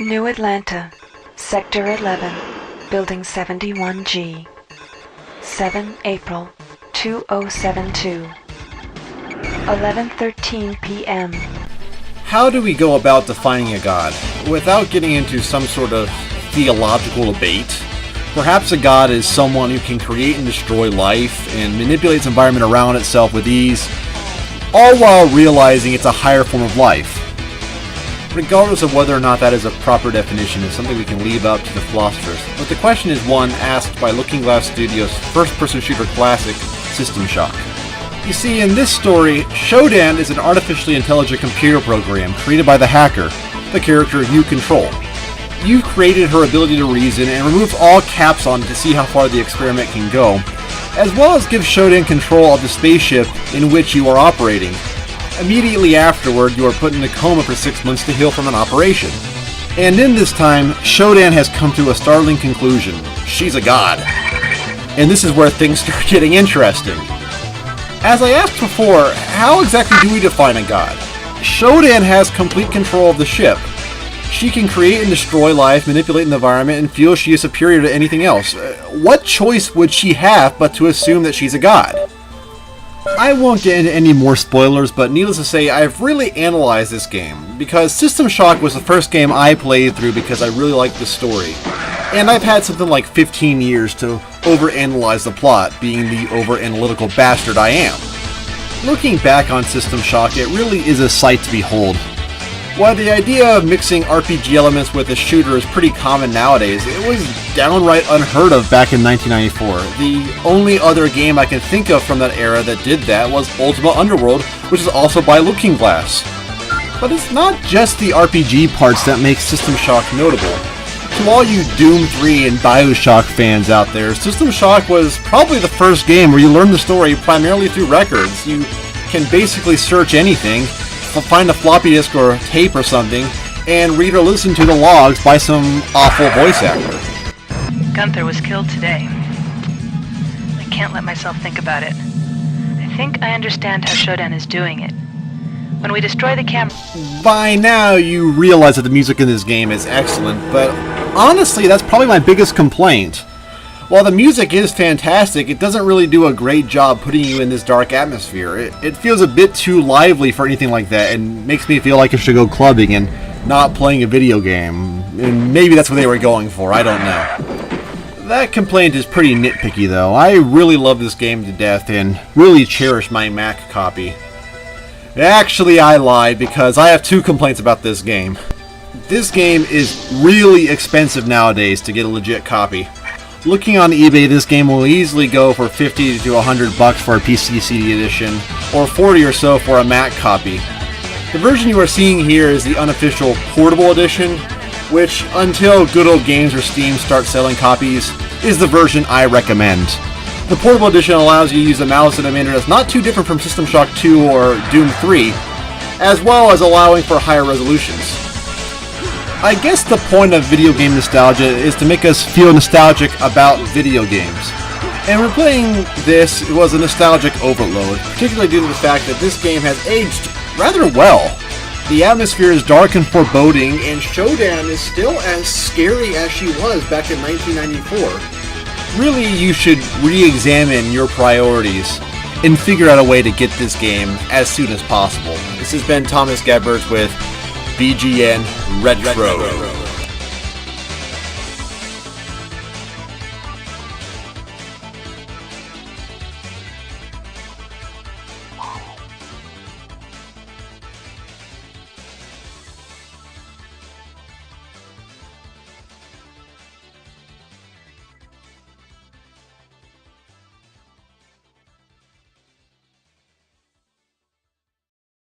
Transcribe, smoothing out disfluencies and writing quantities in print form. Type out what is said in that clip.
New Atlanta, Sector 11, Building 71G, 7 April 2072, 11:13 p.m. How do we go about defining a god? Without getting into some sort of theological debate, perhaps a god is someone who can create and destroy life and manipulates the environment around itself with ease, all while realizing it's a higher form of life. Regardless of whether or not that is a proper definition is something we can leave up to the philosophers, but the question is one asked by Looking Glass Studios' first-person shooter classic, System Shock. You see, in this story, Shodan is an artificially intelligent computer program created by the hacker, the character you control. You've created her ability to reason and removed all caps on it to see how far the experiment can go, as well as give Shodan control of the spaceship in which you are operating. Immediately afterward, you are put in a coma for 6 months to heal from an operation. And in this time, Shodan has come to a startling conclusion. She's a god. And this is where things start getting interesting. As I asked before, how exactly do we define a god? Shodan has complete control of the ship. She can create and destroy life, manipulate the environment, and feel she is superior to anything else. What choice would she have but to assume that she's a god? I won't get into any more spoilers, but needless to say, I've really analyzed this game, because System Shock was the first game I played through because I really liked the story. And I've had something like 15 years to overanalyze the plot, being the over-analytical bastard I am. Looking back on System Shock, it really is a sight to behold. While the idea of mixing RPG elements with a shooter is pretty common nowadays, it was downright unheard of back in 1994. The only other game I can think of from that era that did that was Ultima Underworld, which is also by Looking Glass. But it's not just the RPG parts that make System Shock notable. To all you Doom 3 and Bioshock fans out there, System Shock was probably the first game where you learn the story primarily through records. You can basically search anything, find a floppy disk or a tape or something, and read or listen to the logs by some awful voice actor. Gunther was killed today. I can't let myself think about it. I think I understand how Shodan is doing it. When we destroy the camera... By now you realize that the music in this game is excellent, but honestly that's probably my biggest complaint. While the music is fantastic, it doesn't really do a great job putting you in this dark atmosphere. It feels a bit too lively for anything like that, and makes me feel like I should go clubbing and not playing a video game. And maybe that's what they were going for, I don't know. That complaint is pretty nitpicky though. I really love this game to death and really cherish my Mac copy. Actually, I lied, because I have two complaints about this game. This game is really expensive nowadays to get a legit copy. Looking on eBay, this game will easily go for $50 to $100 for a PC CD edition, or $40 or so for a Mac copy. The version you are seeing here is the unofficial portable edition, which, until Good Old Games or Steam start selling copies, is the version I recommend. The portable edition allows you to use a mouse in a manner that's not too different from System Shock 2 or Doom 3, as well as allowing for higher resolutions. I guess the point of video game nostalgia is to make us feel nostalgic about video games. And replaying this was a nostalgic overload, particularly due to the fact that this game has aged rather well. The atmosphere is dark and foreboding, and Shodan is still as scary as she was back in 1994. Really, you should re-examine your priorities and figure out a way to get this game as soon as possible. This has been Thomas Gebert with VGN Retro.